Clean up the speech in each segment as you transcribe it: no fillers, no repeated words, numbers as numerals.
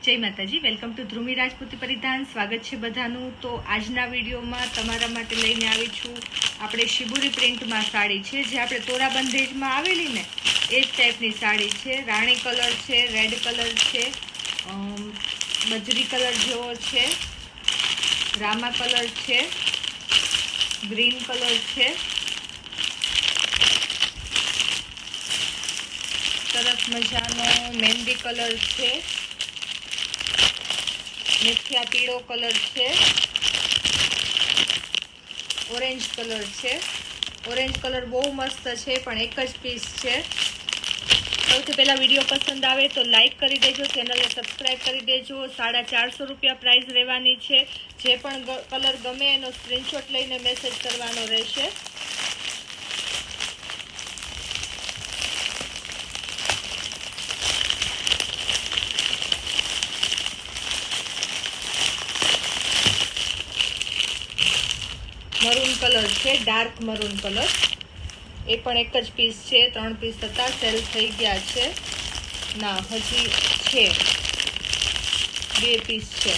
જય માતાજી, welcome to ધ્રુમી Rajputi પરિધાન. સ્વાગત છે બધાનું. તો આજના વિડીયોમાં તમારા માટે લઈને આવી છું આપણે શિબુરી પ્રિન્ટમાં સાડી છે, જે આપણે તોરા બંધેજમાં આવેલી ને એ જ ટાઈપની સાડી છે. રાણી કલર છે, રેડ કલર છે, બજરી કલર જેવો છે, રામા કલર છે, ગ્રીન કલર છે, સરસ મજાનો મહેંદી કલર છે, મેથિયા પીળો કલર છે, ઓરેન્જ કલર છે. ઓરેન્જ કલર બહુ મસ્ત છે, પણ એક જ પીસ છે. સૌથી પહેલાં વિડીયો પસંદ આવે તો લાઇક કરી દેજો, ચેનલને સબસ્ક્રાઈબ કરી દેજો. 450 રૂપિયા પ્રાઇસ રહેવાની છે. જે પણ કલર ગમે એનો સ્ક્રીનશોટ લઈને મેસેજ કરવાનો રહેશે. મરૂન કલર છે, ડાર્ક મરૂન કલર. એ પણ એક જ પીસ છે. 3 પીસ હતા, સેલ થઈ ગયા છે. ના, હજી છે 2 પીસ છે.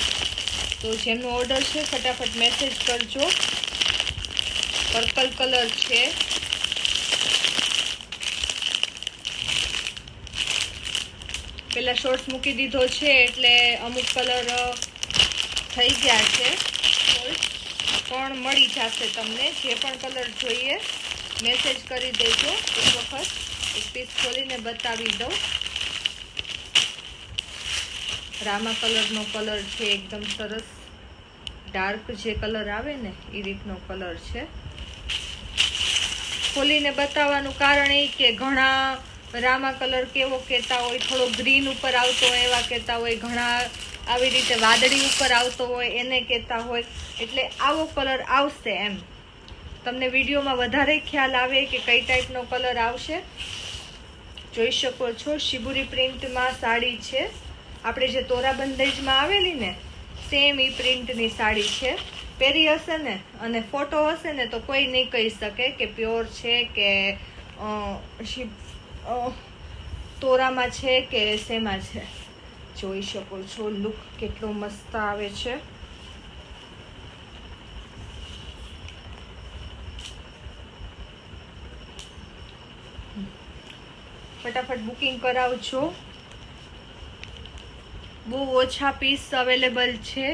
તો જેમનો ઓર્ડર છે ફટાફટ મેસેજ કરજો. પર્પલ કલર છે, પેલા શોર્ટ્સ મૂકી દીધો છે એટલે અમુક કલર થઈ ગયા છે, પણ મળી જશે તમને. જે પણ કલર જોઈએ મેસેજ કરી દેજો. એક વખત એક પીસ ખોલીને બતાવી દઉં. રામા કલરનો કલર છે, એકદમ સરસ ડાર્ક જે કલર આવે ને એ રીતનો કલર છે. ખોલીને બતાવવાનું કારણ એ કે ઘણા રામા કલર કેવો કહેતા હોય, થોડો ગ્રીન ઉપર આવતો હોય એવા કહેતા હોય, ઘણા આવી રીતે વાદળી ઉપર આવતો હોય એને કહેતા હોય. એટલે આવો કલર આવશે એમ. તમને વિડીયોમાં વધારે ખ્યાલ આવે કે કઈ ટાઈપનો કલર આવશે. જોઈ શકો છો શિબુરી પ્રિન્ટમાં સાડી છે. આપણે જે તોરા બંધેજમાં આવેલી ને સેમ ઈ પ્રિન્ટની સાડી છે. પહેરી હશે ને અને ફોટો હશે ને તો કોઈ નહીં કહી શકે કે પ્યોર છે કે તોરામાં છે કે શેમાં છે. જોઈ શકો છો લુક કેટલો મસ્ત આવે છે. ફટાફટ બુકિંગ કરાવજો. બહુ ઓછા પીસ અવેલેબલ છે.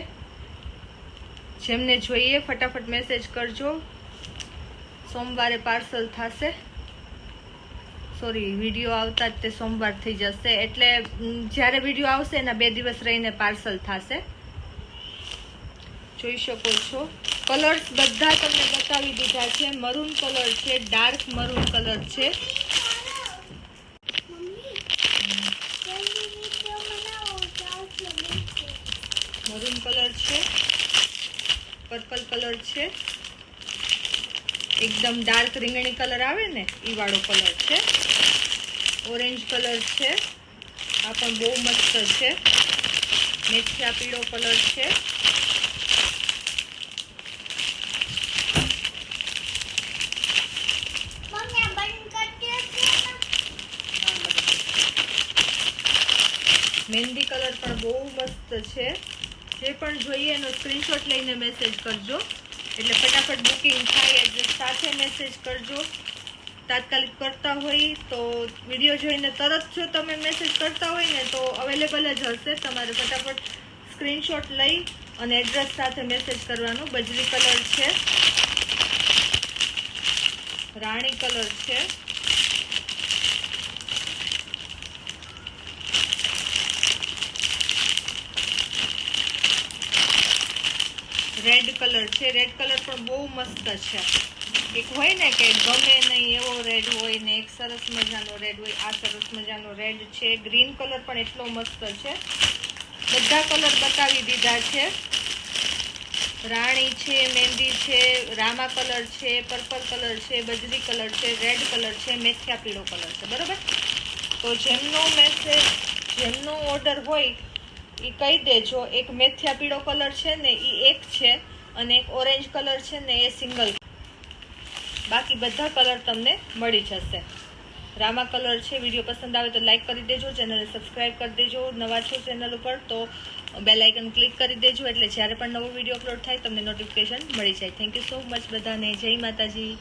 જેમને જોઈએ ફટાફટ મેસેજ કરજો. સોમવારે પાર્સલ થશે. સોરી, વિડીયો આવતા જ તે સોમવાર થઈ જશે. એટલે જ્યારે વિડીયો આવશે એના 2 દિવસ રહીને પાર્સલ થશે. જોઈ શકો છો કલર્સ બધા તમને બતાવી દીધા છે. મરૂન કલર છે, ડાર્ક મરૂન કલર છે, મરૂન કલર છે, પર્પલ કલર છે, એકદમ ડાર્ક રીંગણી કલર આવે ને એ વાળો કલર છે, ઓરેન્જ કલર છે, આ પણ બહુ મસ્ત છે, મેથિયા પીળો કલર છે, મહેંદી કલર પણ બહુ મસ્ત છે. જે પણ જોઈએ એનો સ્ક્રીનશોટ લઈને મેસેજ કરજો એટલે ફટાફટ બુકિંગ થાય. એડ્રેસ સાથે મેસેજ કરજો. તાત્કાલિક કરતા હોય તો વિડીયો જોઈને તરત જો તમે મેસેજ કરતા હોય ને તો અવેલેબલ જ હશે. તમારે ફટાફટ સ્ક્રીનશોટ લઈ અને એડ્રેસ સાથે મેસેજ કરવાનો. બજરી કલર છે, રાણી કલર છે, રેડ કલર છે. રેડ કલર પણ બહુ મસ્ત છે. એક હોય ને કે ગમે નહીં એવો રેડ હોય ને એક સરસ મજાનો રેડ હોય. આ સરસ મજાનો રેડ છે. ગ્રીન કલર પણ એટલો મસ્ત છે. બધા કલર બતાવી દીધા છે. રાણી છે, મહેંદી છે, રામા કલર છે, પર્પલ કલર છે, બજરી કલર છે, રેડ કલર છે, મેથિયા પીળો કલર છે. બરોબર. તો જેમનો ઓર્ડર હોય એ કહી દેજો. એક મેથિયા પીળો કલર છે ને એ એક છે અને એક ઓરેન્જ કલર છે ને એ સિંગલ. બાકી બધા કલર તમને મળી જશે. રામા કલર છે. વિડીયો પસંદ આવે તો લાઈક કરી દેજો, ચેનલને સબસ્ક્રાઈબ કરી દેજો. નવા છો ચેનલ ઉપર તો બેલ આઇકન ક્લિક કરી દેજો, એટલે જ્યારે પણ નવો વિડીયો અપલોડ થાય તમને નોટિફિકેશન મળી જાય. થેન્ક યુ સો મચ બધાને. જય માતાજી.